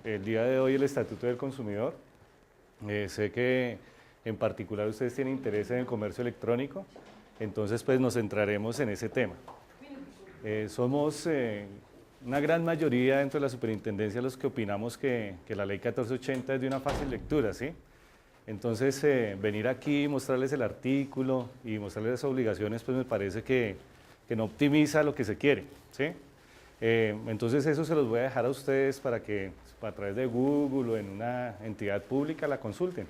el día de hoy el Estatuto del Consumidor. Sé que en particular ustedes tienen interés en el comercio electrónico, entonces pues nos centraremos en ese tema. Somos una gran mayoría dentro de la superintendencia los que opinamos que la ley 1480 es de una fácil lectura, ¿sí? Entonces venir aquí, mostrarles el artículo y mostrarles las obligaciones, pues me parece que no optimiza lo que se quiere, ¿sí? Entonces eso se los voy a dejar a ustedes para que a través de Google o en una entidad pública la consulten.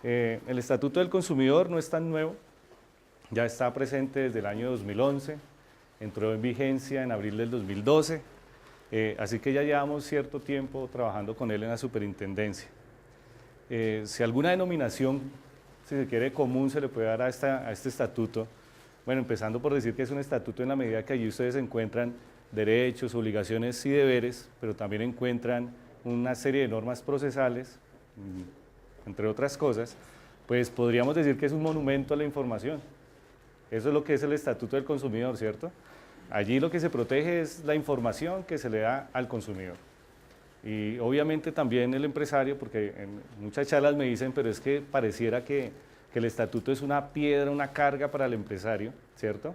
El Estatuto del Consumidor no es tan nuevo, ya está presente desde el año 2011, entró en vigencia en abril del 2012, así que ya llevamos cierto tiempo trabajando con él en la superintendencia. Si alguna denominación, si se quiere, común se le puede dar a este estatuto, bueno, empezando por decir que es un estatuto en la medida que allí ustedes encuentran derechos, obligaciones y deberes, pero también encuentran una serie de normas procesales, entre otras cosas, pues podríamos decir que es un monumento a la información. Eso es lo que es el Estatuto del Consumidor, ¿cierto? Allí lo que se protege es la información que se le da al consumidor. Y obviamente también el empresario, porque en muchas charlas me dicen, pero es que pareciera que el estatuto es una piedra, una carga para el empresario, ¿cierto?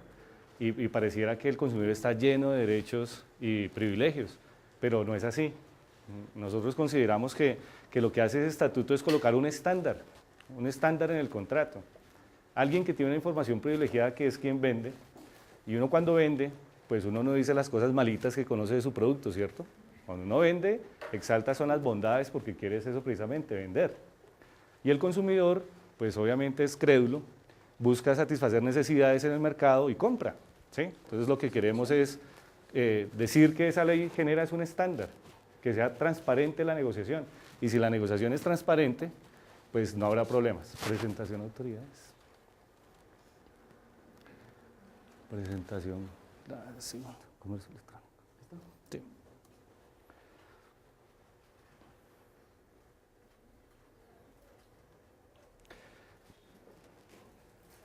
Y pareciera que el consumidor está lleno de derechos y privilegios, pero no es así. Nosotros consideramos que lo que hace ese estatuto es colocar un estándar en el contrato. Alguien que tiene una información privilegiada que es quien vende, y uno cuando vende, pues uno no dice las cosas malitas que conoce de su producto, ¿cierto? Cuando uno vende, exalta son las bondades porque quiere eso precisamente, vender. Y el consumidor, pues obviamente es crédulo, busca satisfacer necesidades en el mercado y compra, ¿sí? Entonces lo que queremos es decir que esa ley genera es un estándar, que sea transparente la negociación. Y si la negociación es transparente, pues no habrá problemas. Presentación de autoridades. Presentación, sí, comercio electrónico. Sí.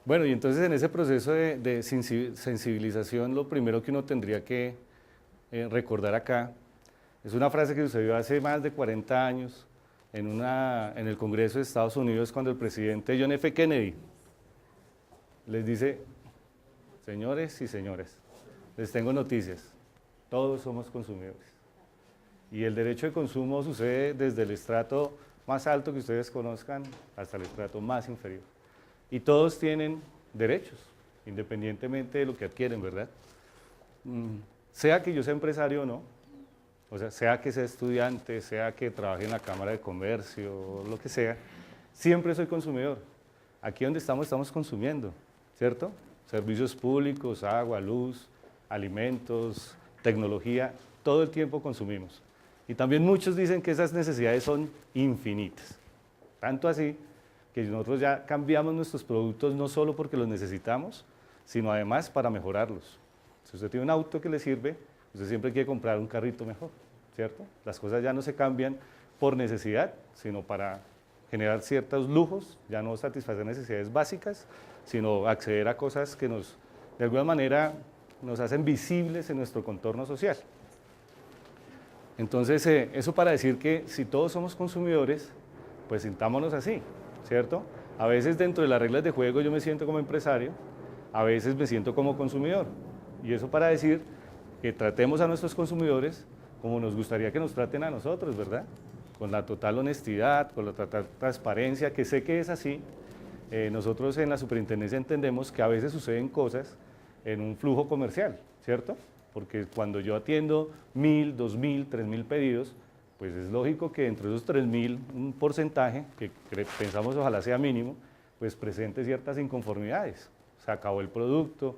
Bueno, y entonces en ese proceso de sensibilización, lo primero que uno tendría que recordar acá es una frase que sucedió hace más de 40 años en el Congreso de Estados Unidos, cuando el presidente John F. Kennedy les dice: señores y señoras, les tengo noticias, todos somos consumidores. Y el derecho de consumo sucede desde el estrato más alto que ustedes conozcan hasta el estrato más inferior. Y todos tienen derechos, independientemente de lo que adquieren, ¿verdad? Sea que yo sea empresario o no, o sea que sea estudiante, sea que trabaje en la Cámara de Comercio, lo que sea, siempre soy consumidor. Aquí donde estamos consumiendo, ¿cierto? Servicios públicos, agua, luz, alimentos, tecnología, todo el tiempo consumimos. Y también muchos dicen que esas necesidades son infinitas. Tanto así que nosotros ya cambiamos nuestros productos no solo porque los necesitamos, sino además para mejorarlos. Si usted tiene un auto que le sirve, usted siempre quiere comprar un carrito mejor, ¿cierto? Las cosas ya no se cambian por necesidad, sino para generar ciertos lujos, ya no satisfacer necesidades básicas, sino acceder a cosas que de alguna manera nos hacen visibles en nuestro contorno social. Entonces, eso para decir que si todos somos consumidores, pues sintámonos así, ¿cierto? A veces dentro de las reglas de juego yo me siento como empresario, a veces me siento como consumidor. Y eso para decir que tratemos a nuestros consumidores como nos gustaría que nos traten a nosotros, ¿verdad? Con la total honestidad, con la total transparencia, que sé que es así. Nosotros en la superintendencia entendemos que a veces suceden cosas en un flujo comercial, ¿cierto? Porque cuando yo atiendo 1.000, 2.000, 3.000 pedidos, pues es lógico que entre esos 3.000 un porcentaje, que pensamos ojalá sea mínimo, pues presente ciertas inconformidades. Se acabó el producto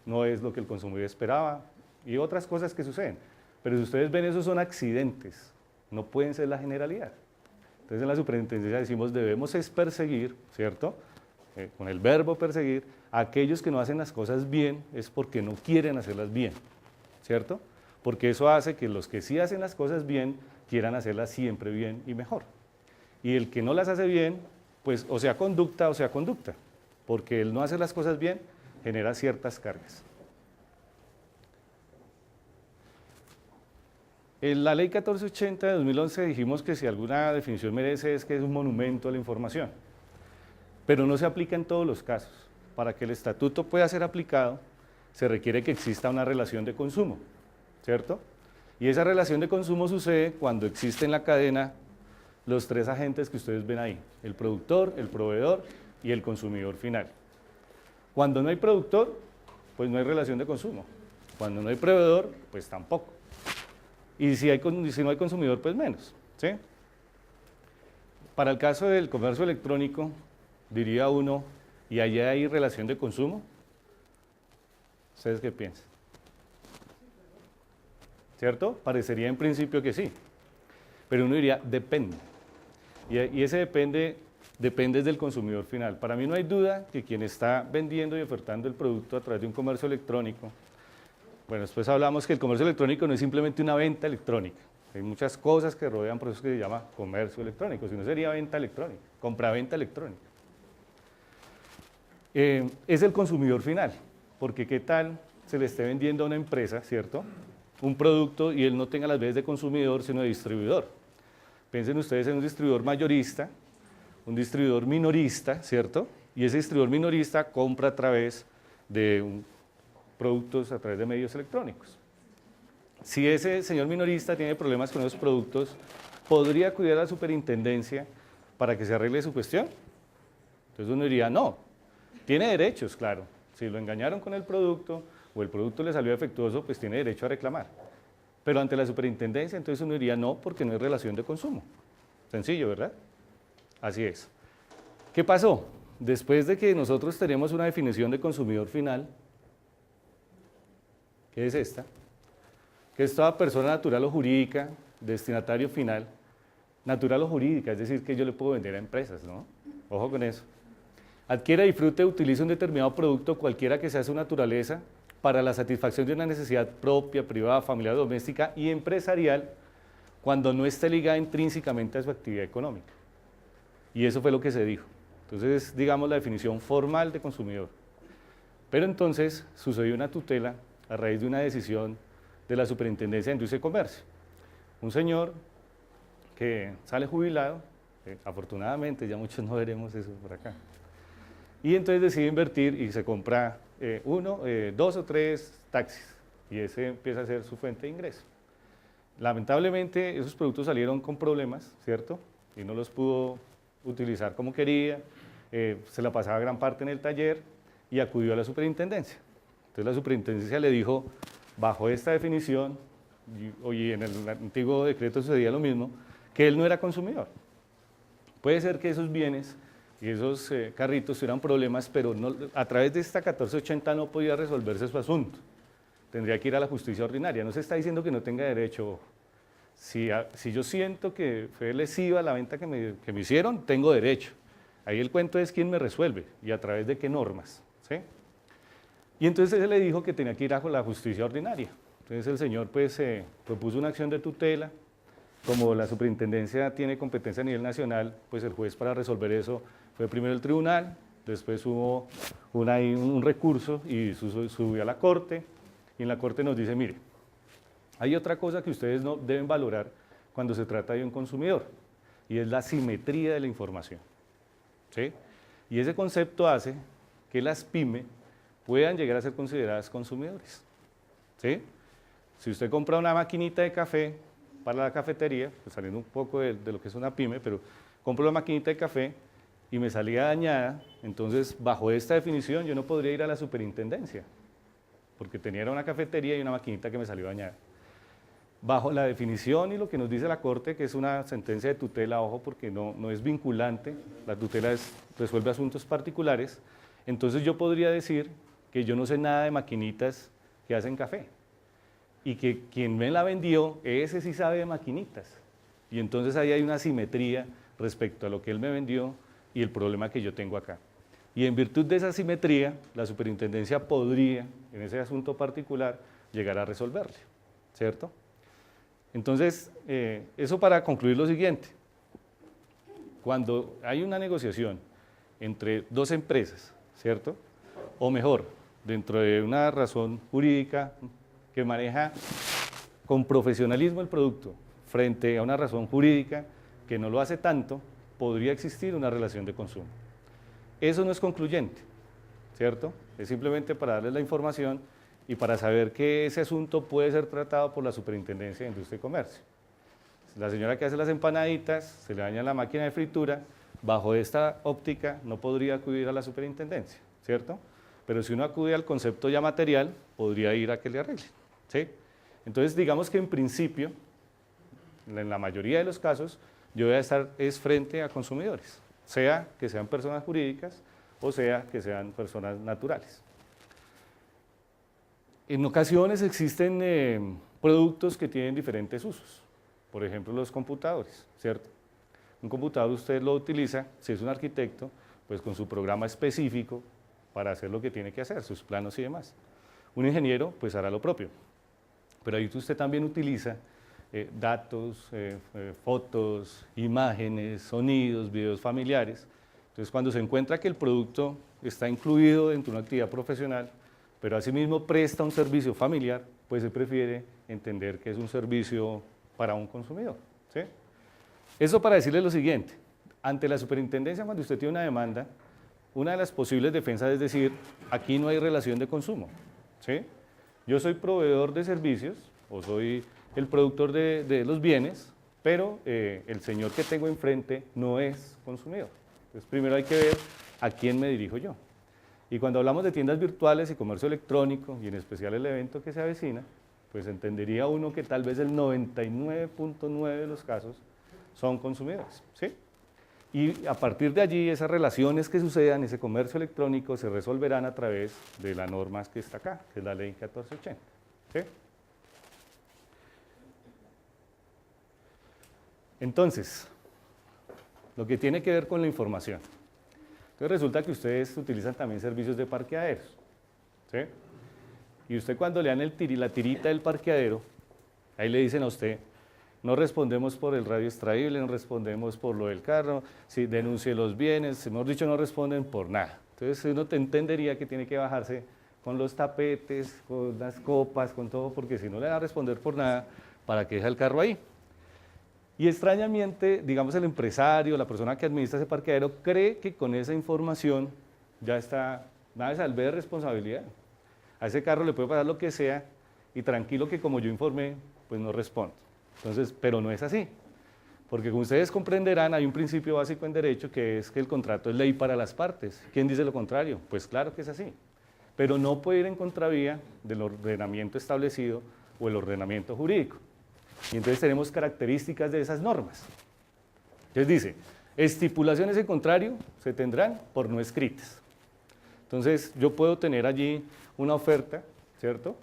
no es lo que el consumidor esperaba y otras cosas que suceden. Pero si ustedes ven, esos son accidentes, no pueden ser la generalidad. Entonces en la superintendencia decimos debemos es perseguir, ¿cierto? Con el verbo perseguir, a aquellos que no hacen las cosas bien es porque no quieren hacerlas bien, ¿cierto? Porque eso hace que los que sí hacen las cosas bien quieran hacerlas siempre bien y mejor. Y el que no las hace bien, pues o sea conducta, porque el no hacer las cosas bien genera ciertas cargas. En la ley 1480 de 2011 dijimos que si alguna definición merece es que es un monumento a la información, pero no se aplica en todos los casos. Para que el estatuto pueda ser aplicado, se requiere que exista una relación de consumo, ¿cierto? Y esa relación de consumo sucede cuando existe en la cadena los tres agentes que ustedes ven ahí, el productor, el proveedor y el consumidor final. Cuando no hay productor, pues no hay relación de consumo. Cuando no hay proveedor, pues tampoco. Y si no hay consumidor, pues menos, ¿sí? Para el caso del comercio electrónico, diría uno, ¿y allá hay relación de consumo? ¿Ustedes qué piensan? ¿Cierto? Parecería en principio que sí, pero uno diría, depende. Y ese depende del consumidor final. Para mí no hay duda que quien está vendiendo y ofertando el producto a través de un comercio electrónico, bueno, después hablamos que el comercio electrónico no es simplemente una venta electrónica. Hay muchas cosas que rodean por eso que se llama comercio electrónico, si no sería venta electrónica, compra-venta electrónica. Es el consumidor final, porque qué tal se le esté vendiendo a una empresa, ¿cierto?, un producto y él no tenga las veces de consumidor, sino de distribuidor. Piensen ustedes en un distribuidor mayorista, un distribuidor minorista, ¿cierto? Y ese distribuidor minorista compra a través de productos, a través de medios electrónicos. Si ese señor minorista tiene problemas con esos productos, ¿podría acudir a la superintendencia para que se arregle su cuestión? Entonces uno diría, no, tiene derechos, claro. Si lo engañaron con el producto o el producto le salió defectuoso, pues tiene derecho a reclamar. Pero ante la superintendencia, entonces uno diría, no, porque no hay relación de consumo. Sencillo, ¿verdad? Así es. ¿Qué pasó? Después de que nosotros tenemos una definición de consumidor final, ¿qué es esta? Que es toda persona natural o jurídica, destinatario final, natural o jurídica, es decir, que yo le puedo vender a empresas, ¿no? Ojo con eso. Adquiera, disfrute, utilice un determinado producto, cualquiera que sea su naturaleza, para la satisfacción de una necesidad propia, privada, familiar, doméstica y empresarial, cuando no esté ligada intrínsecamente a su actividad económica. Y eso fue lo que se dijo. Entonces, digamos la definición formal de consumidor. Pero entonces sucedió una tutela a raíz de una decisión de la Superintendencia de Industria y Comercio. Un señor que sale jubilado, afortunadamente ya muchos no veremos eso por acá, y entonces decide invertir y se compra dos o tres taxis, y ese empieza a ser su fuente de ingreso. Lamentablemente esos productos salieron con problemas, ¿cierto? Y no los pudo utilizar como quería, se la pasaba gran parte en el taller y acudió a la superintendencia. Entonces la superintendencia le dijo, bajo esta definición, y en el antiguo decreto sucedía lo mismo, que él no era consumidor. Puede ser que esos bienes y esos carritos tuvieran problemas, pero no, a través de esta 1480 no podía resolverse su asunto. Tendría que ir a la justicia ordinaria. No se está diciendo que no tenga derecho. Si yo siento que fue lesiva la venta que me hicieron, tengo derecho. Ahí el cuento es quién me resuelve y a través de qué normas, ¿sí? Y entonces él le dijo que tenía que ir a la justicia ordinaria. Entonces el señor pues propuso una acción de tutela. Como la superintendencia tiene competencia a nivel nacional, pues el juez para resolver eso fue primero el tribunal, después hubo un recurso y subió a la corte, y en la corte nos dice, mire, hay otra cosa que ustedes no deben valorar cuando se trata de un consumidor, y es la simetría de la información, ¿sí? Y ese concepto hace que las pymes puedan llegar a ser consideradas consumidores, ¿sí? Si usted compra una maquinita de café para la cafetería, pues saliendo un poco de lo que es una pyme, pero compro la maquinita de café y me salía dañada, entonces bajo esta definición yo no podría ir a la superintendencia, porque tenía una cafetería y una maquinita que me salió dañada. Bajo la definición y lo que nos dice la Corte, que es una sentencia de tutela, ojo, porque no es vinculante, la tutela resuelve asuntos particulares, entonces yo podría decir que yo no sé nada de maquinitas que hacen café, y que quien me la vendió, ese sí sabe de maquinitas, y entonces ahí hay una asimetría respecto a lo que él me vendió y el problema que yo tengo acá. Y en virtud de esa asimetría, la superintendencia podría, en ese asunto particular, llegar a resolverle, ¿cierto? Entonces, eso para concluir lo siguiente. Cuando hay una negociación entre dos empresas, ¿cierto? O mejor, dentro de una razón jurídica que maneja con profesionalismo el producto frente a una razón jurídica que no lo hace tanto, podría existir una relación de consumo. Eso no es concluyente, ¿cierto? Es simplemente para darles la información y para saber que ese asunto puede ser tratado por la Superintendencia de Industria y Comercio. La señora que hace las empanaditas, se le daña la máquina de fritura, bajo esta óptica no podría acudir a la Superintendencia, ¿cierto? Pero si uno acude al concepto ya material, podría ir a que le arreglen, ¿sí? Entonces, digamos que en principio, en la mayoría de los casos, yo voy a estar frente a consumidores, sea que sean personas jurídicas o sea que sean personas naturales. En ocasiones existen productos que tienen diferentes usos, por ejemplo los computadores, ¿cierto? Un computador usted lo utiliza, si es un arquitecto, pues con su programa específico para hacer lo que tiene que hacer, sus planos y demás. Un ingeniero pues hará lo propio, pero ahí usted también utiliza datos, fotos, imágenes, sonidos, videos familiares. Entonces cuando se encuentra que el producto está incluido dentro de una actividad profesional, pero asimismo presta un servicio familiar, pues se prefiere entender que es un servicio para un consumidor, ¿sí? Eso para decirle lo siguiente: ante la superintendencia, cuando usted tiene una demanda, una de las posibles defensas es decir, aquí no hay relación de consumo, ¿sí? Yo soy proveedor de servicios o soy el productor de los bienes, pero el señor que tengo enfrente no es consumidor. Entonces primero hay que ver a quién me dirijo yo. Y cuando hablamos de tiendas virtuales y comercio electrónico, y en especial el evento que se avecina, pues entendería uno que tal vez el 99.9 de los casos son consumidores, ¿sí? Y a partir de allí, esas relaciones que sucedan, ese comercio electrónico, se resolverán a través de la norma que está acá, que es la ley 1480, ¿sí? Entonces, lo que tiene que ver con la información. Entonces resulta que ustedes utilizan también servicios de parqueaderos, ¿sí? Y usted cuando le dan la tirita del parqueadero, ahí le dicen a usted, no respondemos por el radio extraíble, no respondemos por lo del carro, si denuncie los bienes, mejor dicho, no responden por nada. Entonces uno te entendería que tiene que bajarse con los tapetes, con las copas, con todo, porque si no le van a responder por nada, ¿para qué deja el carro ahí? Y extrañamente, digamos, el empresario, la persona que administra ese parqueadero, cree que con esa información ya está, nada de salve de responsabilidad. A ese carro le puede pasar lo que sea y tranquilo que como yo informé, pues no respondo. Entonces, pero no es así, porque como ustedes comprenderán, hay un principio básico en derecho que es que el contrato es ley para las partes. ¿Quién dice lo contrario? Pues claro que es así, pero no puede ir en contravía del ordenamiento establecido o el ordenamiento jurídico. Y entonces tenemos características de esas normas. Entonces dice, estipulaciones en contrario se tendrán por no escritas. Entonces yo puedo tener allí una oferta, ¿cierto?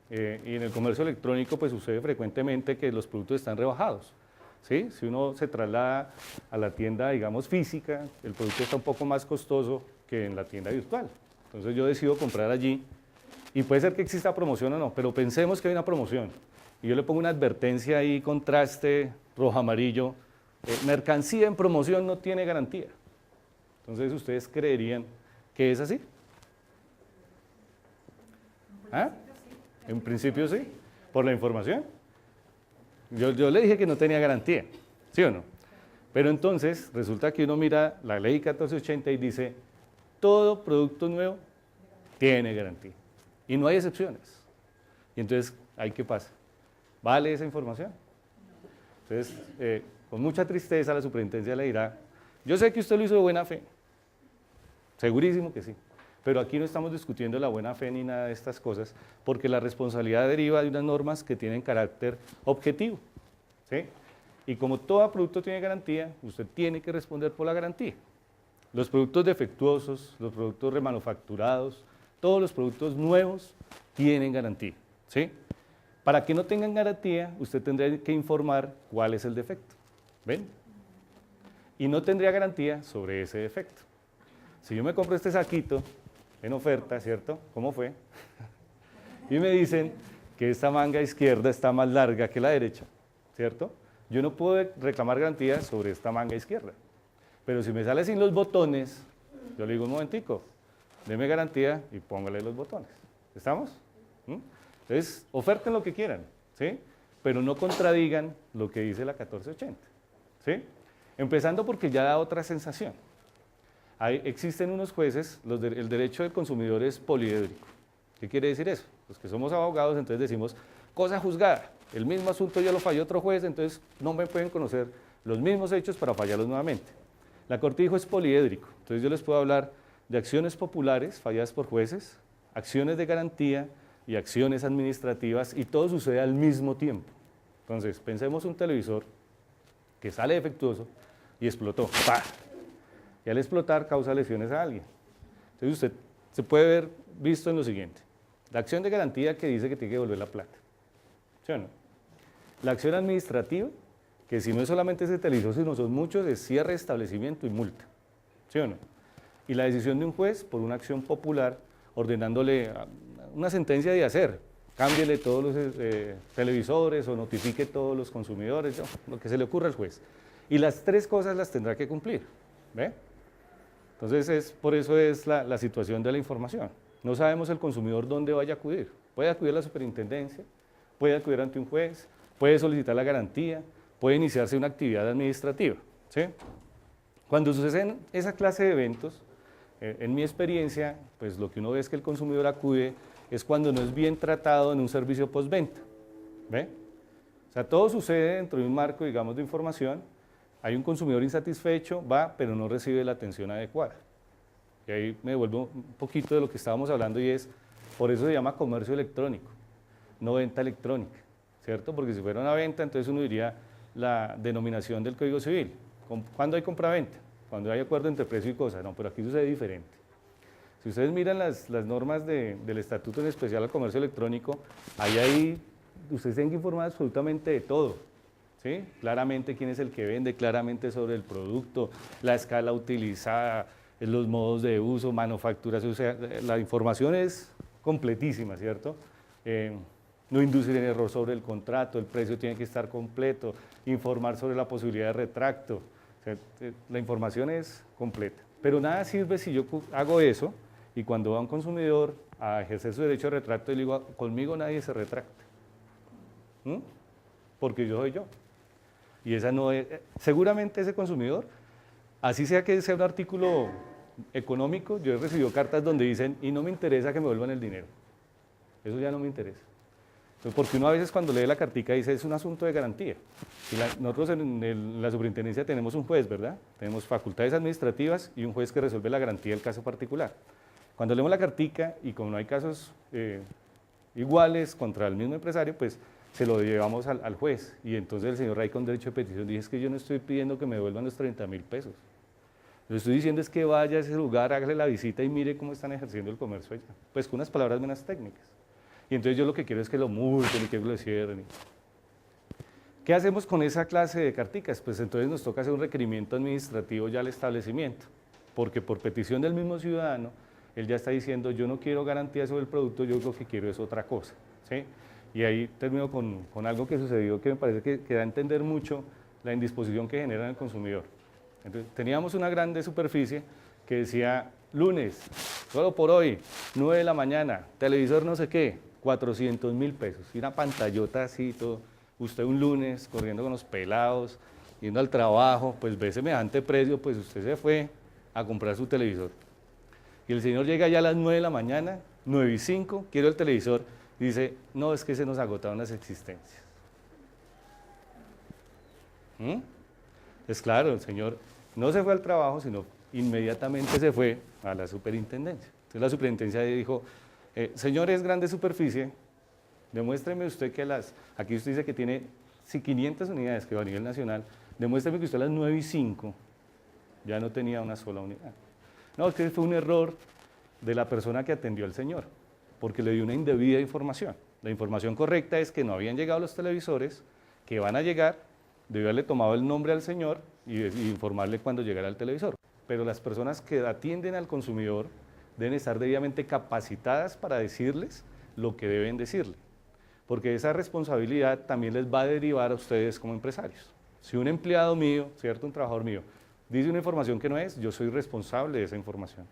Y en el comercio electrónico pues sucede frecuentemente que los productos están rebajados, ¿sí? Si uno se traslada a la tienda, digamos, física, el producto está un poco más costoso que en la tienda virtual. Entonces yo decido comprar allí y puede ser que exista promoción o no, pero pensemos que hay una promoción. Y yo le pongo una advertencia ahí, contraste, rojo-amarillo, mercancía en promoción no tiene garantía. Entonces, ¿ustedes creerían que es así? ¿Ah? En principio sí, por la información. Yo le dije que no tenía garantía, ¿sí o no? Pero entonces, resulta que uno mira la ley 1480 y dice, todo producto nuevo tiene garantía. Y no hay excepciones. Y entonces, ¿ahí qué pasa? ¿Vale esa información? Entonces, con mucha tristeza la superintendencia le dirá, yo sé que usted lo hizo de buena fe, segurísimo que sí, pero aquí no estamos discutiendo la buena fe ni nada de estas cosas, porque la responsabilidad deriva de unas normas que tienen carácter objetivo, ¿sí? Y como todo producto tiene garantía, usted tiene que responder por la garantía. Los productos defectuosos, los productos remanufacturados, todos los productos nuevos tienen garantía, ¿sí? Para que no tengan garantía, usted tendría que informar cuál es el defecto, ¿ven? Y no tendría garantía sobre ese defecto. Si yo me compro este saquito en oferta, ¿cierto? ¿Cómo fue? Y me dicen que esta manga izquierda está más larga que la derecha, ¿cierto? Yo no puedo reclamar garantía sobre esta manga izquierda. Pero si me sale sin los botones, yo le digo un momentico, deme garantía y póngale los botones. ¿Estamos? Entonces, oferten lo que quieran, ¿sí? pero no contradigan lo que dice la 1480, ¿sí? Empezando porque ya da otra sensación. Existen unos jueces, el derecho del consumidor es poliédrico. ¿Qué quiere decir eso? Los que somos abogados, entonces decimos, cosa juzgada, el mismo asunto ya lo falló otro juez, entonces no me pueden conocer los mismos hechos para fallarlos nuevamente. La Corte dijo es poliédrico, entonces yo les puedo hablar de acciones populares falladas por jueces, acciones de garantía y acciones administrativas, y todo sucede al mismo tiempo. Entonces, pensemos un televisor que sale defectuoso y explotó, ¡pah! Y al explotar causa lesiones a alguien. Entonces usted se puede ver visto en lo siguiente: la acción de garantía que dice que tiene que devolver la plata, ¿sí o no? La acción administrativa, que si no es solamente ese televisor, sino son muchos, es cierre, establecimiento y multa, ¿sí o no? Y la decisión de un juez por una acción popular ordenándole una sentencia de hacer, cámbiele todos los televisores o notifique todos los consumidores, ¿no? Lo que se le ocurra al juez. Y las tres cosas las tendrá que cumplir, ¿ve? Entonces, por eso es la situación de la información. No sabemos el consumidor dónde vaya a acudir. Puede acudir a la superintendencia, puede acudir ante un juez, puede solicitar la garantía, puede iniciarse una actividad administrativa, ¿sí? Cuando suceden esa clase de eventos, en mi experiencia, pues lo que uno ve es que el consumidor acude es cuando no es bien tratado en un servicio postventa, ¿ve? O sea, todo sucede dentro de un marco, digamos, de información. Hay un consumidor insatisfecho, va, pero no recibe la atención adecuada. Y ahí me devuelvo un poquito de lo que estábamos hablando, y es, por eso se llama comercio electrónico, no venta electrónica, ¿cierto? Porque si fuera una venta, entonces uno diría la denominación del Código Civil. ¿Cuándo hay compraventa? Cuando hay acuerdo entre precio y cosa. No, pero aquí sucede diferente. Si ustedes miran las normas del Estatuto en especial al comercio electrónico, ahí ustedes tienen que informar absolutamente de todo, ¿sí? Claramente quién es el que vende, claramente sobre el producto, la escala utilizada, los modos de uso, manufacturas, o sea, la información es completísima, ¿cierto? No inducir en error sobre el contrato, el precio tiene que estar completo, informar sobre la posibilidad de retracto, o sea, la información es completa. Pero nada sirve si yo hago eso y cuando va un consumidor a ejercer su derecho de retracto, le digo, conmigo nadie se retracta, porque yo soy yo. Y esa no es, seguramente ese consumidor, así sea que sea un artículo económico, yo he recibido cartas donde dicen, y no me interesa que me vuelvan el dinero, eso ya no me interesa. Entonces, porque uno a veces cuando lee la cartica dice, es un asunto de garantía. Y nosotros en la superintendencia tenemos un juez, ¿verdad? Tenemos facultades administrativas y un juez que resuelve la garantía del caso particular. Cuando leemos la cartica y como no hay casos iguales contra el mismo empresario, pues se lo llevamos al juez. Y entonces el señor Ray, con derecho de petición, dice, es que yo no estoy pidiendo que me devuelvan los 30.000 pesos. Lo que estoy diciendo es que vaya a ese lugar, hágale la visita y mire cómo están ejerciendo el comercio allá. Pues con unas palabras menos técnicas. Y entonces yo lo que quiero es que lo multen y que lo cierren. ¿Qué hacemos con esa clase de carticas? Pues entonces nos toca hacer un requerimiento administrativo ya al establecimiento, porque por petición del mismo ciudadano, él ya está diciendo, yo no quiero garantía sobre el producto, yo lo que quiero es otra cosa, ¿sí? Y ahí termino con algo que sucedió que me parece que da a entender mucho la indisposición que genera en el consumidor. Entonces, teníamos una grande superficie que decía, lunes, solo por hoy, 9 de la mañana, televisor no sé qué, 400.000 pesos, y una pantallota así, todo. Usted un lunes corriendo con los pelados, yendo al trabajo, pues ve semejante precio, pues usted se fue a comprar su televisor. Y el señor llega ya a las 9 de la mañana, 9:05, quiero el televisor, y dice, no, es que se nos agotaron las existencias. Es claro, el señor no se fue al trabajo, sino inmediatamente se fue a la superintendencia. Entonces la superintendencia dijo, señores, grande superficie, demuéstreme usted que aquí usted dice que tiene 500 unidades que va a nivel nacional, demuéstreme que usted a las 9:05 ya no tenía una sola unidad. No, es que fue un error de la persona que atendió al señor, porque le dio una indebida información. La información correcta es que no habían llegado los televisores, que van a llegar, debió haberle tomado el nombre al señor y informarle cuando llegara el televisor. Pero las personas que atienden al consumidor deben estar debidamente capacitadas para decirles lo que deben decirle, porque esa responsabilidad también les va a derivar a ustedes como empresarios. Si un empleado mío, ¿cierto?, un trabajador mío, dice una información que no es, yo soy responsable de esa información.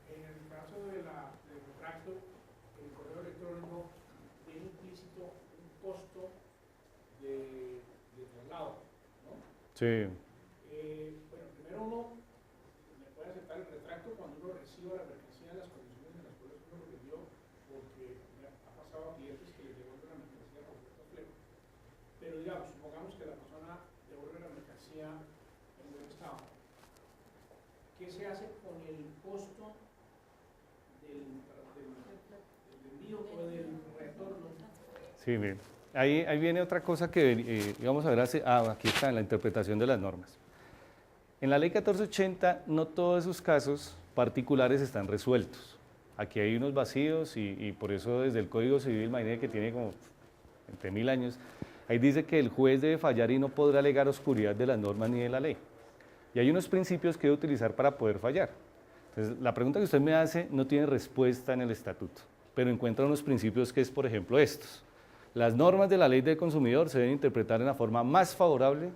En el caso del retracto, el correo electrónico tiene implícito un costo Sí, Bueno, primero uno le puede aceptar el retracto cuando uno reciba la mercancía en las condiciones en las cuales uno lo vendió, porque me ha pasado a clientes que les devuelven la mercancía por cierto fleco. Pero digamos, supongamos que la persona devuelve la mercancía en buen estado. ¿Qué se hace con el costo del envío o del retorno? sí, bien. Ahí viene otra cosa que vamos a ver, aquí está, en la interpretación de las normas. En la ley 1480 no todos esos casos particulares están resueltos. Aquí hay unos vacíos y por eso desde el Código Civil, imagínense que tiene como entre 1000 años, ahí dice que el juez debe fallar y no podrá alegar oscuridad de las normas ni de la ley. Y hay unos principios que debe utilizar para poder fallar. Entonces, la pregunta que usted me hace no tiene respuesta en el estatuto, pero encuentra unos principios que es, por ejemplo, estos. Las normas de la ley del consumidor se deben interpretar en la forma más favorable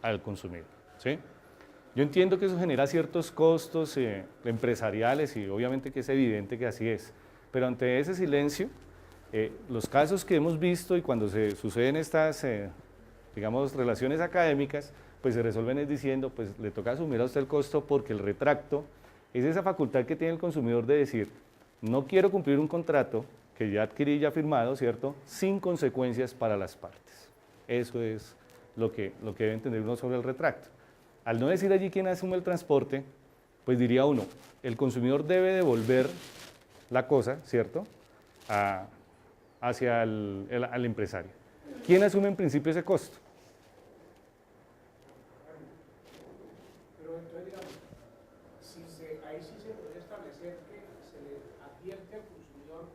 al consumidor, ¿sí? Yo entiendo que eso genera ciertos costos empresariales y obviamente que es evidente que así es, pero ante ese silencio, los casos que hemos visto y cuando se suceden estas, digamos, relaciones académicas, pues se resuelven es diciendo, pues le toca asumir a usted el costo porque el retracto es esa facultad que tiene el consumidor de decir, no quiero cumplir un contrato que ya adquirí, ya firmado, ¿cierto?, sin consecuencias para las partes. Eso es lo que debe entender uno sobre el retracto. Al no decir allí quién asume el transporte, pues diría uno, el consumidor debe devolver la cosa, ¿cierto?, hacia al empresario. ¿Quién asume en principio ese costo? Pero entonces, digamos, ahí sí se puede establecer que se le advierte al consumidor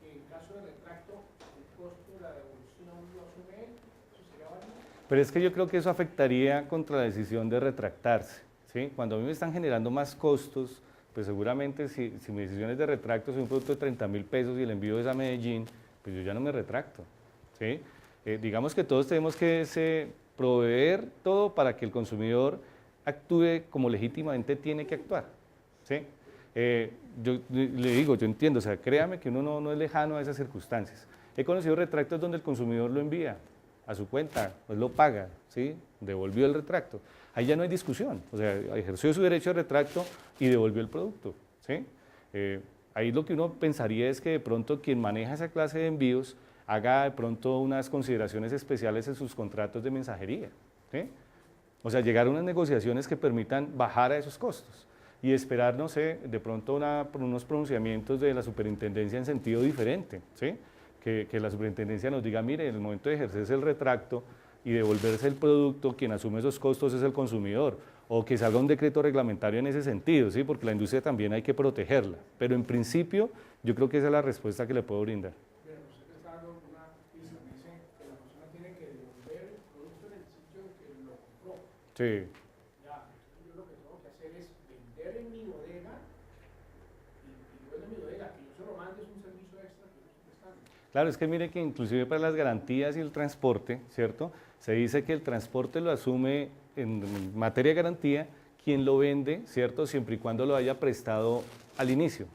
que en caso de retracto el costo de la devolución lo asume él, ¿eso sería válido? Pero es que yo creo que eso afectaría contra la decisión de retractarse, ¿sí? Cuando a mí me están generando más costos, pues seguramente si mi decisión es de retracto, si un producto de 30.000 pesos y el envío es a Medellín, pues yo ya no me retracto, ¿sí? Digamos que todos tenemos que proveer todo para que el consumidor actúe como legítimamente tiene que actuar, ¿sí? Yo le digo, yo entiendo, o sea, créame que uno no es lejano a esas circunstancias. He conocido retractos donde el consumidor lo envía a su cuenta, pues lo paga, ¿sí? Devolvió el retracto. Ahí ya no hay discusión, o sea, ejerció su derecho de retracto y devolvió el producto, ¿sí? Ahí lo que uno pensaría es que de pronto quien maneja esa clase de envíos haga de pronto unas consideraciones especiales en sus contratos de mensajería, ¿sí? O sea, llegar a unas negociaciones que permitan bajar a esos costos y esperar, no sé, de pronto unos pronunciamientos de la superintendencia en sentido diferente, ¿sí? Que la superintendencia nos diga, mire, en el momento de ejercerse el retracto y devolverse el producto, quien asume esos costos es el consumidor, o que salga un decreto reglamentario en ese sentido, ¿sí? Porque la industria también hay que protegerla. Pero en principio, yo creo que esa es la respuesta que le puedo brindar. Pero usted está dando una pista, me dice que la persona tiene que devolver el producto en el sitio en que lo compró. Sí. Ya, entonces yo lo que tengo que hacer es vender en mi bodega y luego en mi bodega, que yo se lo mande es un servicio extra que yo estoy prestando. Claro, es que mire que inclusive para las garantías y el transporte, ¿cierto? Se dice que el transporte lo asume en materia de garantía quien lo vende, ¿cierto? Siempre y cuando lo haya prestado al inicio,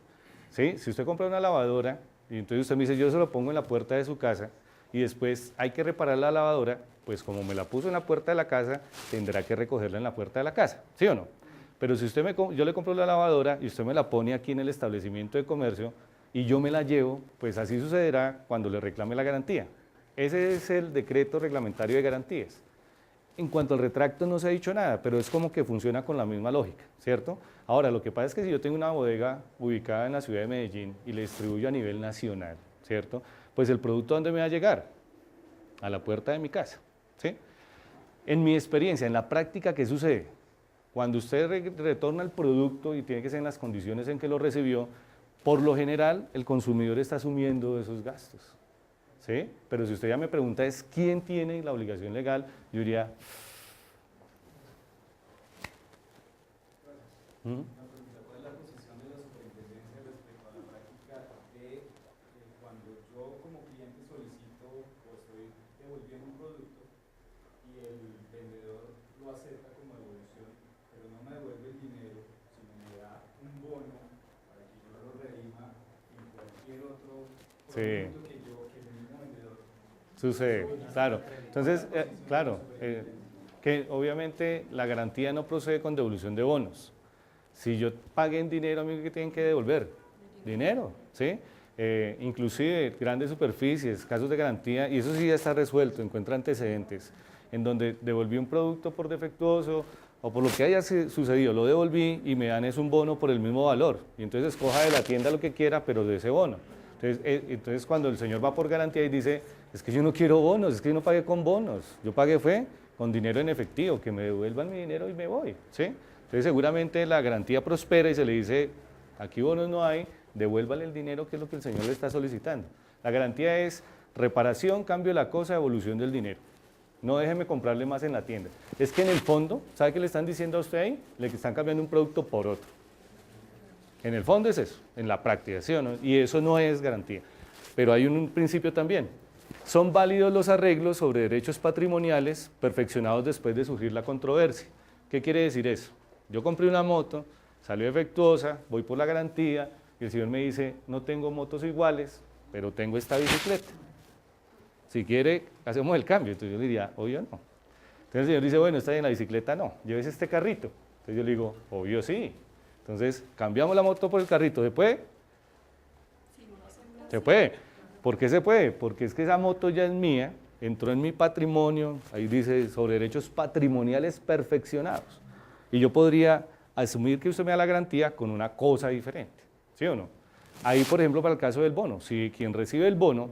¿sí? Si usted compra una lavadora y entonces usted me dice, yo se lo pongo en la puerta de su casa y después hay que reparar la lavadora, pues como me la puso en la puerta de la casa, tendrá que recogerla en la puerta de la casa, ¿sí o no? Pero si yo le compro la lavadora y usted me la pone aquí en el establecimiento de comercio y yo me la llevo, pues así sucederá cuando le reclame la garantía. Ese es el decreto reglamentario de garantías. En cuanto al retracto no se ha dicho nada, pero es como que funciona con la misma lógica, ¿cierto? Ahora, lo que pasa es que si yo tengo una bodega ubicada en la ciudad de Medellín y le distribuyo a nivel nacional, ¿cierto? Pues el producto, ¿a dónde me va a llegar? A la puerta de mi casa, ¿sí? En mi experiencia, en la práctica, ¿qué sucede? Cuando usted retorna el producto y tiene que ser en las condiciones en que lo recibió, por lo general, el consumidor está asumiendo esos gastos, ¿sí? Pero si usted ya me pregunta es quién tiene la obligación legal, yo diría... Una pregunta, ¿cuál es la posición de la superintendencia respecto a la práctica de cuando yo como cliente solicito o estoy devolviendo un producto y el vendedor lo acepta como devolución, pero no me devuelve el dinero, sino me da un bono para que yo lo redima en cualquier otro producto que el mismo vendedor? Sucede, claro. Entonces, claro, que obviamente la garantía no procede con devolución de bonos. Si yo pagué en dinero, a mí ¿qué tienen que devolver? Dinero, ¿sí? Inclusive grandes superficies, casos de garantía, y eso sí ya está resuelto, encuentra antecedentes, en donde devolví un producto por defectuoso o por lo que haya sucedido, lo devolví y me dan es un bono por el mismo valor. Y entonces escoja de la tienda lo que quiera, pero de ese bono. Entonces cuando el señor va por garantía y dice, es que yo no quiero bonos, es que yo no pagué con bonos, yo pagué fue con dinero en efectivo, que me devuelvan mi dinero y me voy, ¿sí? Entonces seguramente la garantía prospera y se le dice, aquí bonos no hay, devuélvale el dinero que es lo que el señor le está solicitando. La garantía es reparación, cambio de la cosa, devolución del dinero. No déjeme comprarle más en la tienda. Es que en el fondo, ¿sabe qué le están diciendo a usted ahí? Le están cambiando un producto por otro. En el fondo es eso, en la práctica, ¿sí o no? Y eso no es garantía. Pero hay un principio también. Son válidos los arreglos sobre derechos patrimoniales perfeccionados después de surgir la controversia. ¿Qué quiere decir eso? Yo compré una moto, salió defectuosa, voy por la garantía y el señor me dice, no tengo motos iguales, pero tengo esta bicicleta. Si quiere, hacemos el cambio. Entonces yo le diría, obvio no. Entonces el señor dice, bueno, está bien, la bicicleta no, llévese este carrito. Entonces yo le digo, obvio sí. Entonces cambiamos la moto por el carrito, ¿se puede? Se puede. ¿Por qué se puede? Porque es que esa moto ya es mía, entró en mi patrimonio, ahí dice sobre derechos patrimoniales perfeccionados. Y yo podría asumir que usted me da la garantía con una cosa diferente, ¿sí o no? Ahí, por ejemplo, para el caso del bono, si quien recibe el bono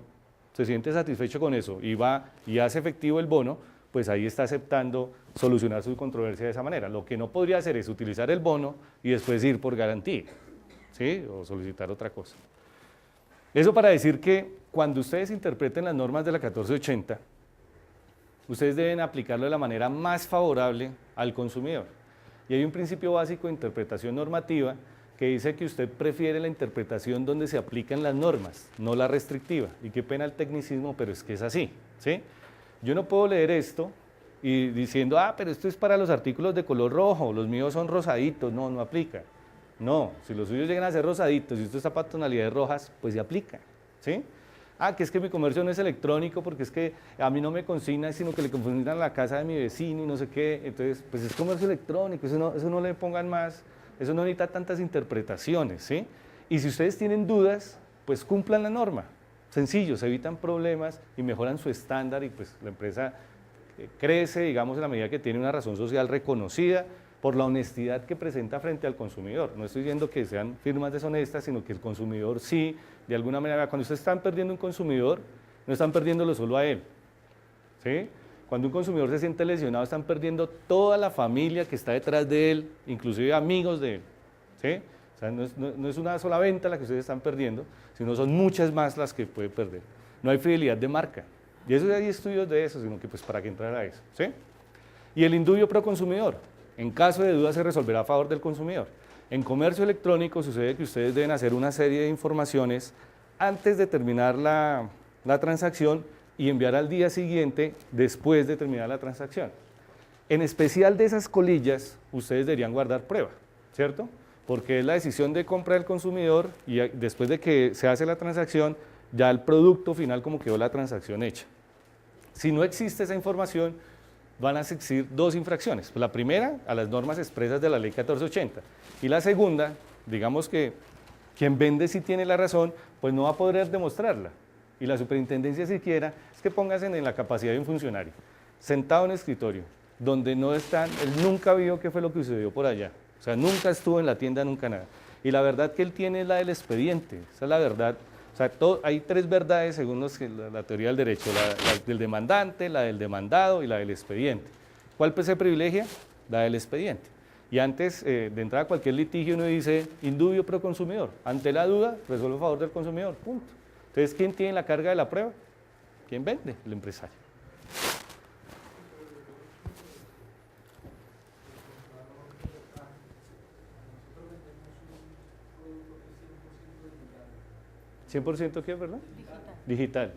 se siente satisfecho con eso y va y hace efectivo el bono, pues ahí está aceptando solucionar su controversia de esa manera. Lo que no podría hacer es utilizar el bono y después ir por garantía, ¿sí? O solicitar otra cosa. Eso para decir que cuando ustedes interpreten las normas de la 1480, ustedes deben aplicarlo de la manera más favorable al consumidor. Y hay un principio básico de interpretación normativa que dice que usted prefiere la interpretación donde se aplican las normas, no la restrictiva. Y qué pena el tecnicismo, pero es que es así, ¿sí? Yo no puedo leer esto y diciendo, pero esto es para los artículos de color rojo, los míos son rosaditos, no, no aplica. No, si los suyos llegan a ser rosaditos y esto está para tonalidades rojas, pues se aplica, ¿sí? Que es que mi comercio no es electrónico porque es que a mí no me consignan, sino que le consignan la casa de mi vecino y no sé qué, entonces, pues es comercio electrónico, eso no le pongan más, eso no necesita tantas interpretaciones, ¿sí? Y si ustedes tienen dudas, pues cumplan la norma, sencillo, se evitan problemas y mejoran su estándar y pues la empresa crece, digamos, en la medida que tiene una razón social reconocida por la honestidad que presenta frente al consumidor. No estoy diciendo que sean firmas deshonestas, sino que el consumidor sí, de alguna manera, cuando ustedes están perdiendo un consumidor, no están perdiéndolo solo a él, ¿sí? Cuando un consumidor se siente lesionado, están perdiendo toda la familia que está detrás de él, inclusive amigos de él, ¿sí? O sea, no es una sola venta la que ustedes están perdiendo, sino son muchas más las que puede perder. No hay fidelidad de marca, y eso hay estudios de eso, sino que pues para qué entrar a eso, ¿sí? Y el indubio pro consumidor, en caso de duda se resolverá a favor del consumidor. En comercio electrónico sucede que ustedes deben hacer una serie de informaciones antes de terminar la transacción y enviar al día siguiente después de terminar la transacción. En especial de esas colillas, ustedes deberían guardar prueba, ¿cierto? Porque es la decisión de compra del consumidor y después de que se hace la transacción, ya el producto final como quedó la transacción hecha. Si no existe esa información, van a existir dos infracciones. La primera, a las normas expresas de la ley 1480. Y la segunda, digamos que quien vende si tiene la razón, pues no va a poder demostrarla. Y la superintendencia siquiera es que póngase en la capacidad de un funcionario, sentado en el escritorio, donde no están, él nunca vio qué fue lo que sucedió por allá. O sea, nunca estuvo en la tienda, nunca nada. Y la verdad que él tiene es la del expediente, esa es la verdad. O sea, hay tres verdades según la teoría del derecho, la del demandante, la del demandado y la del expediente. ¿Cuál se privilegia? La del expediente. Y antes de entrar a cualquier litigio uno dice indubio pro consumidor. Ante la duda, resuelve a favor del consumidor, punto. Entonces, ¿quién tiene la carga de la prueba? ¿Quién vende? El empresario. ¿100% qué, verdad? Digital.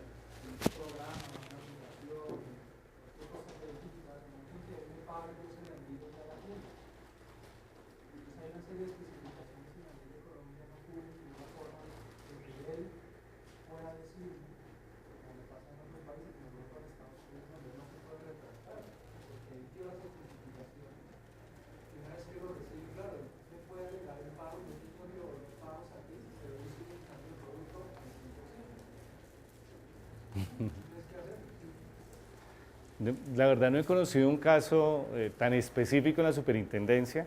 La verdad no he conocido un caso tan específico en la superintendencia.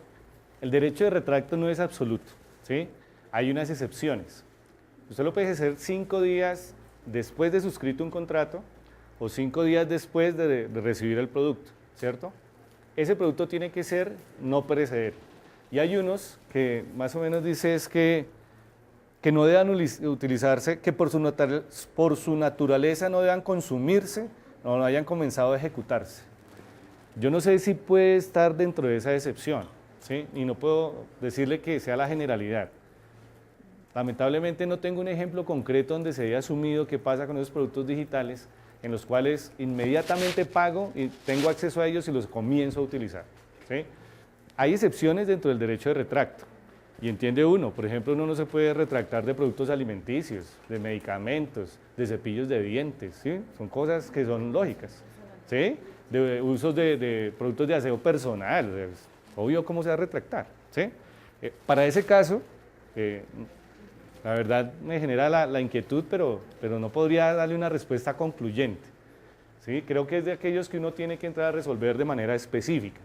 El derecho de retracto no es absoluto, ¿sí? Hay unas excepciones. Usted lo puede hacer 5 días después de suscrito un contrato o 5 días después de recibir el producto, ¿cierto? Ese producto tiene que ser no perecedero. Y hay unos que más o menos dice es que no deban utilizarse, que por su naturaleza no deban consumirse, no hayan comenzado a ejecutarse. Yo no sé si puede estar dentro de esa excepción, ¿sí? Y no puedo decirle que sea la generalidad. Lamentablemente no tengo un ejemplo concreto donde se haya asumido qué pasa con esos productos digitales en los cuales inmediatamente pago y tengo acceso a ellos y los comienzo a utilizar, ¿sí? Hay excepciones dentro del derecho de retracto. Y entiende uno, por ejemplo, uno no se puede retractar de productos alimenticios, de medicamentos, de cepillos de dientes, ¿sí? Son cosas que son lógicas, ¿sí? De usos de productos de aseo personal, es obvio cómo se va a retractar, ¿sí? Para ese caso, la verdad me genera la inquietud, pero no podría darle una respuesta concluyente, ¿sí? Creo que es de aquellos que uno tiene que entrar a resolver de manera específica,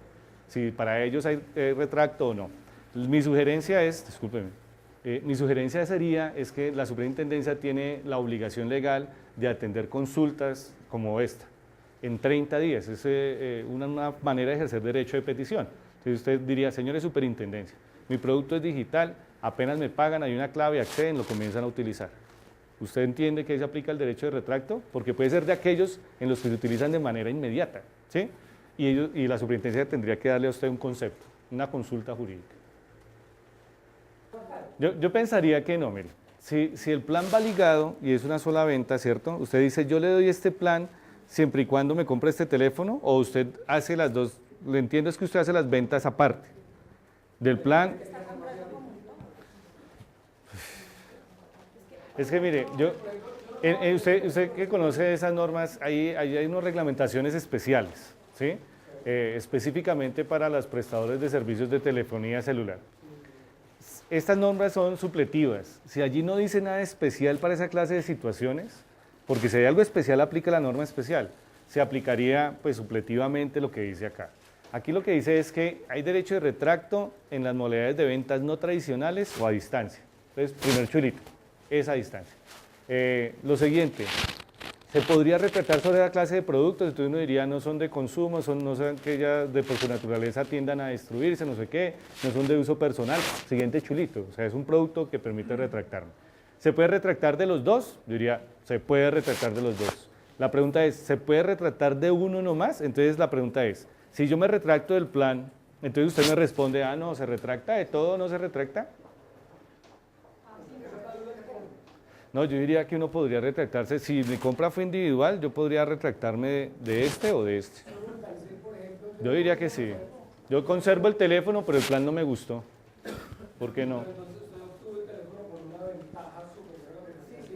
si para ellos hay retracto o no. Mi sugerencia es, discúlpeme, mi sugerencia sería es que la superintendencia tiene la obligación legal de atender consultas como esta, en 30 días, es una manera de ejercer derecho de petición. Entonces usted diría, señores superintendencia, mi producto es digital, apenas me pagan, hay una clave, acceden, lo comienzan a utilizar. ¿Usted entiende que ahí se aplica el derecho de retracto? Porque puede ser de aquellos en los que se utilizan de manera inmediata, ¿sí? Y la superintendencia tendría que darle a usted un concepto, una consulta jurídica. Yo pensaría que no, mire, si el plan va ligado y es una sola venta, ¿cierto? Usted dice, yo le doy este plan siempre y cuando me compre este teléfono, o usted hace las dos, lo entiendo es que usted hace las ventas aparte del plan. Es que mire, usted que conoce esas normas, hay unas reglamentaciones especiales, ¿sí? Específicamente para los prestadores de servicios de telefonía celular. Estas normas son supletivas. Si allí no dice nada especial para esa clase de situaciones, porque si hay algo especial aplica la norma especial, se aplicaría pues supletivamente lo que dice acá. Aquí lo que dice es que hay derecho de retracto en las modalidades de ventas no tradicionales o a distancia. Entonces, primer chulito, es a distancia. Lo siguiente, se podría retractar sobre la clase de productos, entonces uno diría no son de consumo, no son que ya por su naturaleza tiendan a destruirse, no sé qué, no son de uso personal. Siguiente chulito, o sea, es un producto que permite retractarme. ¿Se puede retractar de los dos? Yo diría, se puede retractar de los dos. La pregunta es, ¿se puede retractar de uno nomás? Entonces la pregunta es, si yo me retracto del plan, entonces usted me responde, ah, no, ¿se retracta de todo o no se retracta? No, yo diría que uno podría retractarse, si mi compra fue individual, yo podría retractarme de este o de este. Yo diría que sí. Yo conservo el teléfono, pero el plan no me gustó. ¿Por qué no?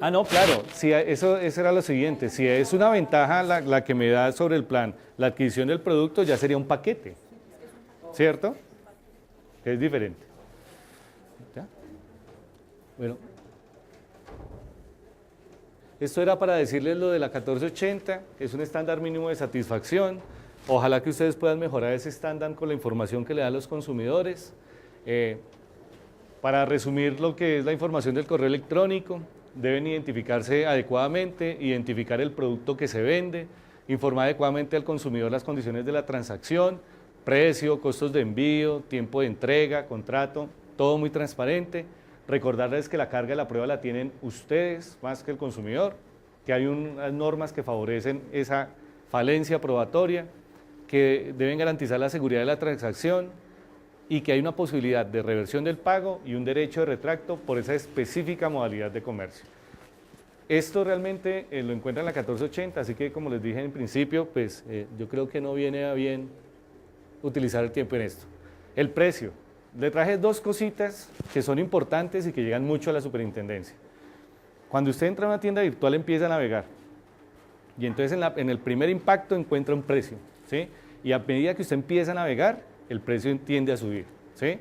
Ah, no, claro, si eso era lo siguiente, si es una ventaja la que me da sobre el plan, la adquisición del producto ya sería un paquete, ¿cierto? Es diferente. ¿Ya? Bueno. Esto era para decirles lo de la 1480, que es un estándar mínimo de satisfacción. Ojalá que ustedes puedan mejorar ese estándar con la información que le dan los consumidores. Para resumir lo que es la información del correo electrónico, deben identificarse adecuadamente, identificar el producto que se vende, informar adecuadamente al consumidor las condiciones de la transacción, precio, costos de envío, tiempo de entrega, contrato, todo muy transparente. Recordarles que la carga de la prueba la tienen ustedes más que el consumidor, que hay unas normas que favorecen esa falencia probatoria, que deben garantizar la seguridad de la transacción y que hay una posibilidad de reversión del pago y un derecho de retracto por esa específica modalidad de comercio. Esto realmente lo encuentran en la 1480, así que como les dije en principio, pues yo creo que no viene a bien utilizar el tiempo en esto. El precio. Le traje dos cositas que son importantes y que llegan mucho a la superintendencia. Cuando usted entra a una tienda virtual empieza a navegar y entonces en el primer impacto encuentra un precio, ¿sí? Y a medida que usted empieza a navegar, el precio tiende a subir, ¿sí?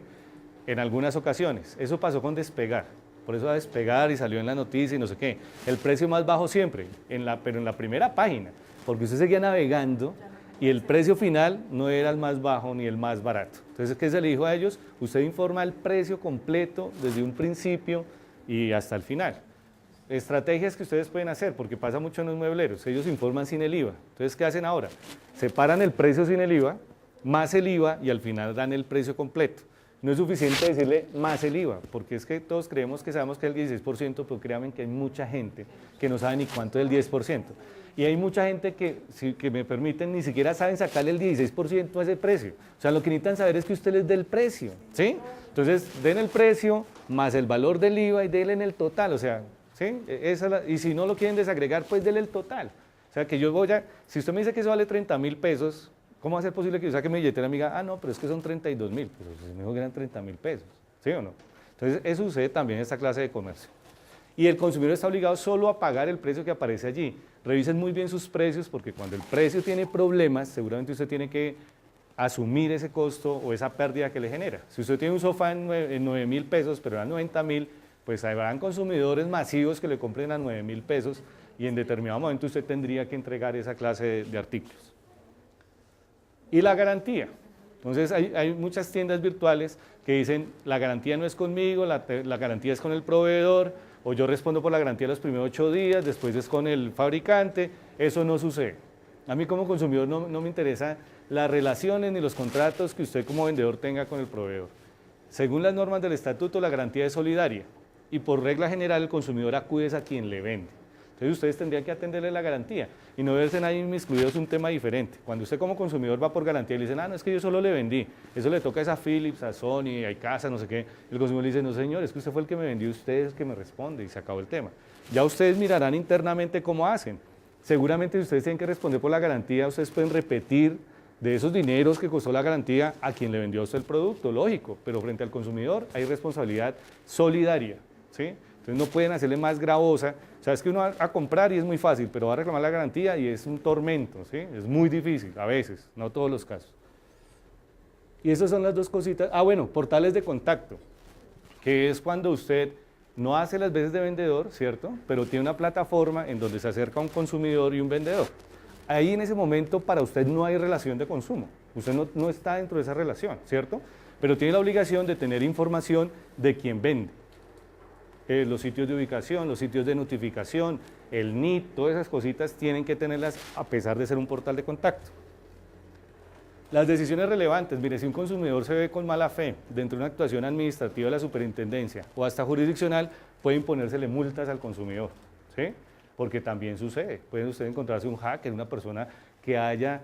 En algunas ocasiones. Eso pasó con Despegar, por eso a Despegar y salió en la noticia y no sé qué. El precio más bajo siempre, pero en la primera página, porque usted seguía navegando y el precio final no era el más bajo ni el más barato. Entonces, ¿qué se le dijo a ellos? Usted informa el precio completo desde un principio y hasta el final. Estrategias que ustedes pueden hacer, porque pasa mucho en los muebleros, ellos informan sin el IVA. Entonces, ¿qué hacen ahora? Separan el precio sin el IVA, más el IVA y al final dan el precio completo. No es suficiente decirle más el IVA, porque es que todos creemos que sabemos que es el 16%, pero créanme que hay mucha gente que no sabe ni cuánto es el 10%. Y hay mucha gente que, si que me permiten, ni siquiera saben sacarle el 16% a ese precio. O sea, lo que necesitan saber es que usted les dé el precio, ¿sí? Entonces, den el precio más el valor del IVA y denle en el total, o sea, ¿sí? Y si no lo quieren desagregar, pues denle el total. O sea, que yo voy a, si usted me dice que eso vale 30.000 pesos, ¿cómo va a ser posible que yo saque mi billetera y me diga, ah, no, pero es que son 32.000, pero me dijo que eran 30.000 pesos, ¿sí o no? Entonces, eso sucede también en esta clase de comercio. Y el consumidor está obligado solo a pagar el precio que aparece allí. Revisen muy bien sus precios, porque cuando el precio tiene problemas, seguramente usted tiene que asumir ese costo o esa pérdida que le genera. Si usted tiene un sofá en 9.000 pesos, pero a 90.000, pues habrán consumidores masivos que le compren a 9.000 pesos y en determinado momento usted tendría que entregar esa clase de artículos. Y la garantía. Entonces hay muchas tiendas virtuales que dicen la garantía no es conmigo, la garantía es con el proveedor, o yo respondo por la garantía los primeros 8 días, después es con el fabricante. Eso no sucede. A mí como consumidor no me interesa las relaciones ni los contratos que usted como vendedor tenga con el proveedor. Según las normas del estatuto, la garantía es solidaria y por regla general el consumidor acude a quien le vende. Entonces ustedes tendrían que atenderle la garantía y no verse ahí inmiscuidos un tema diferente. Cuando usted como consumidor va por garantía y le dicen, ah, no, es que yo solo le vendí, eso le toca a Philips, a Sony, a Icasa, no sé qué, el consumidor le dice, no señor, es que usted fue el que me vendió, usted es el que me responde y se acabó el tema. Ya ustedes mirarán internamente cómo hacen. Seguramente si ustedes tienen que responder por la garantía, ustedes pueden repetir de esos dineros que costó la garantía a quien le vendió a usted el producto, lógico, pero frente al consumidor hay responsabilidad solidaria, ¿sí? Entonces no pueden hacerle más gravosa. O sea, es que uno va a comprar y es muy fácil, pero va a reclamar la garantía y es un tormento, ¿sí? Es muy difícil, a veces, no todos los casos. Y esas son las dos cositas. Ah, bueno, portales de contacto, que es cuando usted no hace las veces de vendedor, ¿cierto? Pero tiene una plataforma en donde se acerca un consumidor y un vendedor. Ahí en ese momento para usted no hay relación de consumo. Usted no está dentro de esa relación, ¿cierto? Pero tiene la obligación de tener información de quien vende. Los sitios de ubicación, los sitios de notificación, el NIT, todas esas cositas tienen que tenerlas a pesar de ser un portal de contacto. Las decisiones relevantes, mire, si un consumidor se ve con mala fe dentro de una actuación administrativa de la superintendencia o hasta jurisdiccional, puede imponérsele multas al consumidor, ¿sí? Porque también sucede, puede usted encontrarse un hacker, una persona que haya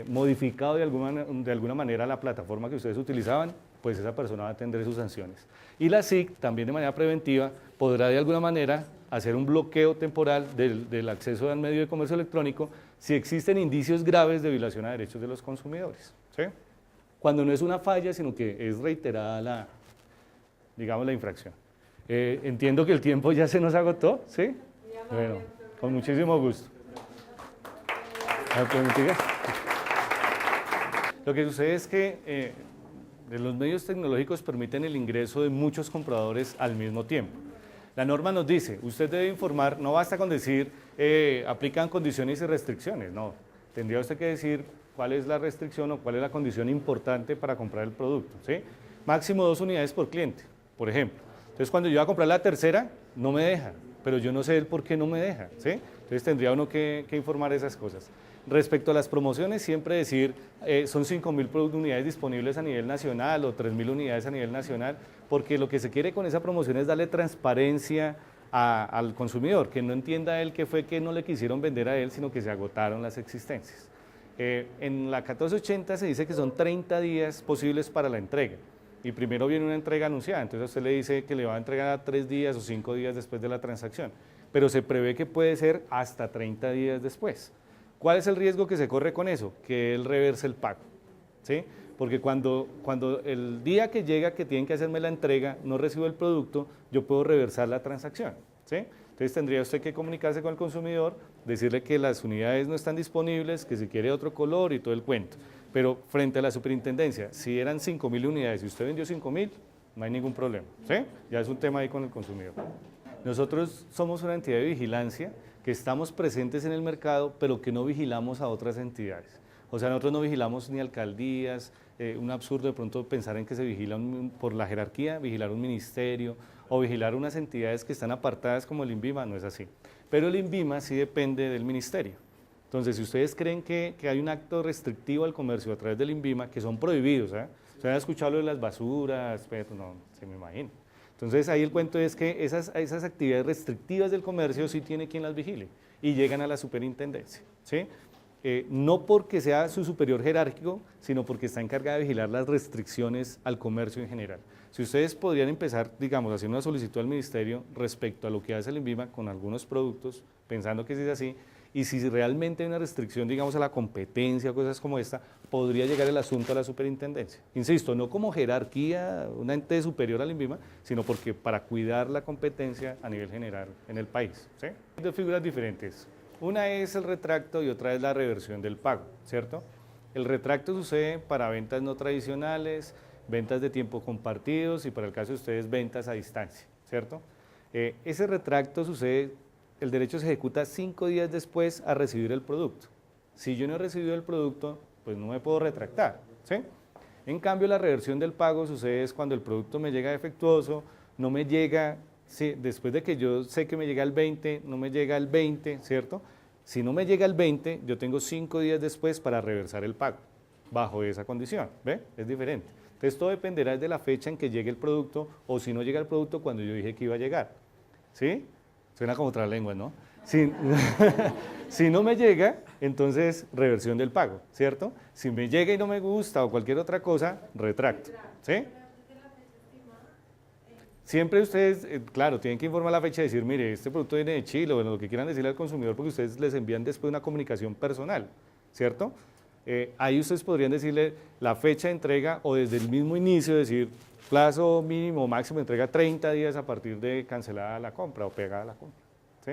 modificado de alguna manera la plataforma que ustedes utilizaban, pues esa persona va a tendré sus sanciones. Y la SIC, también de manera preventiva, podrá de alguna manera hacer un bloqueo temporal del acceso al medio de comercio electrónico si existen indicios graves de violación a derechos de los consumidores, ¿sí? Cuando no es una falla, sino que es reiterada digamos, la infracción. Entiendo que el tiempo ya se nos agotó, ¿sí? Bueno, con muchísimo gusto. Lo que sucede es que los medios tecnológicos permiten el ingreso de muchos compradores al mismo tiempo. La norma nos dice, usted debe informar, no basta con decir, aplican condiciones y restricciones, no. Tendría usted que decir cuál es la restricción o cuál es la condición importante para comprar el producto, ¿sí? Máximo 2 unidades por cliente, por ejemplo. Entonces, cuando yo voy a comprar la tercera, no me deja, pero yo no sé el por qué no me deja, ¿sí? Entonces, tendría uno que informar esas cosas. Respecto a las promociones, siempre decir, son 5.000 unidades disponibles a nivel nacional o 3.000 unidades a nivel nacional, porque lo que se quiere con esa promoción es darle transparencia al consumidor, que no entienda él que fue que no le quisieron vender a él, sino que se agotaron las existencias. En la 1480 se dice que son 30 días posibles para la entrega, y primero viene una entrega anunciada, entonces a usted le dice que le va a entregar a 3 días o 5 días después de la transacción, pero se prevé que puede ser hasta 30 días después. ¿Cuál es el riesgo que se corre con eso? Que él reverse el pago, ¿sí? Porque cuando el día que llega que tienen que hacerme la entrega, no recibo el producto, yo puedo reversar la transacción, ¿sí? Entonces tendría usted que comunicarse con el consumidor, decirle que las unidades no están disponibles, que si quiere otro color y todo el cuento. Pero frente a la superintendencia, si eran 5.000 unidades y usted vendió 5.000, no hay ningún problema, ¿sí? Ya es un tema ahí con el consumidor. Nosotros somos una entidad de vigilancia que estamos presentes en el mercado, pero que no vigilamos a otras entidades. O sea, nosotros no vigilamos ni alcaldías, un absurdo de pronto pensar en que se vigila por la jerarquía, vigilar un ministerio o vigilar unas entidades que están apartadas como el INVIMA, no es así. Pero el INVIMA sí depende del ministerio. Entonces, si ustedes creen que hay un acto restrictivo al comercio a través del INVIMA, que son prohibidos, ¿Ustedes han escuchado lo de las basuras? Pero no, se me imagina. Entonces, ahí el cuento es que esas actividades restrictivas del comercio sí tiene quien las vigile y llegan a la superintendencia, ¿sí? No porque sea su superior jerárquico, sino porque está encargada de vigilar las restricciones al comercio en general. Si ustedes podrían empezar, digamos, haciendo una solicitud al ministerio respecto a lo que hace el INVIMA con algunos productos, pensando que sí es así, y si realmente hay una restricción, digamos, a la competencia, cosas como esta, podría llegar el asunto a la superintendencia. Insisto, no como jerarquía, una ente superior al INVIMA, sino porque para cuidar la competencia a nivel general en el país, ¿sí? Hay dos figuras diferentes. Una es el retracto y otra es la reversión del pago, ¿cierto? El retracto sucede para ventas no tradicionales, ventas de tiempo compartidos y para el caso de ustedes, ventas a distancia, ¿cierto? Ese retracto sucede, el derecho se ejecuta 5 días después a recibir el producto. Si yo no he recibido el producto, pues no me puedo retractar, ¿sí? En cambio, la reversión del pago sucede es cuando el producto me llega defectuoso, no me llega, sí, después de que yo sé que me llega el 20, no me llega el 20, ¿cierto? Si no me llega el 20, yo tengo 5 días después para reversar el pago, bajo esa condición, ¿ve? Es diferente. Entonces, todo dependerá de la fecha en que llegue el producto o si no llega el producto cuando yo dije que iba a llegar, ¿sí? Suena como otra lengua, ¿no? Si no me llega, entonces reversión del pago, ¿cierto? Si me llega y no me gusta o cualquier otra cosa, retracto, ¿sí? Siempre ustedes, claro, tienen que informar la fecha y decir, mire, este producto viene de Chile, bueno, lo que quieran decirle al consumidor porque ustedes les envían después una comunicación personal, ¿cierto? Ahí ustedes podrían decirle la fecha de entrega o desde el mismo inicio decir plazo mínimo o máximo de entrega 30 días a partir de cancelada la compra o pegada la compra, ¿sí?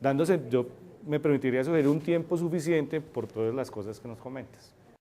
Dándose, yo me permitiría sugerir un tiempo suficiente por todas las cosas que nos comentas.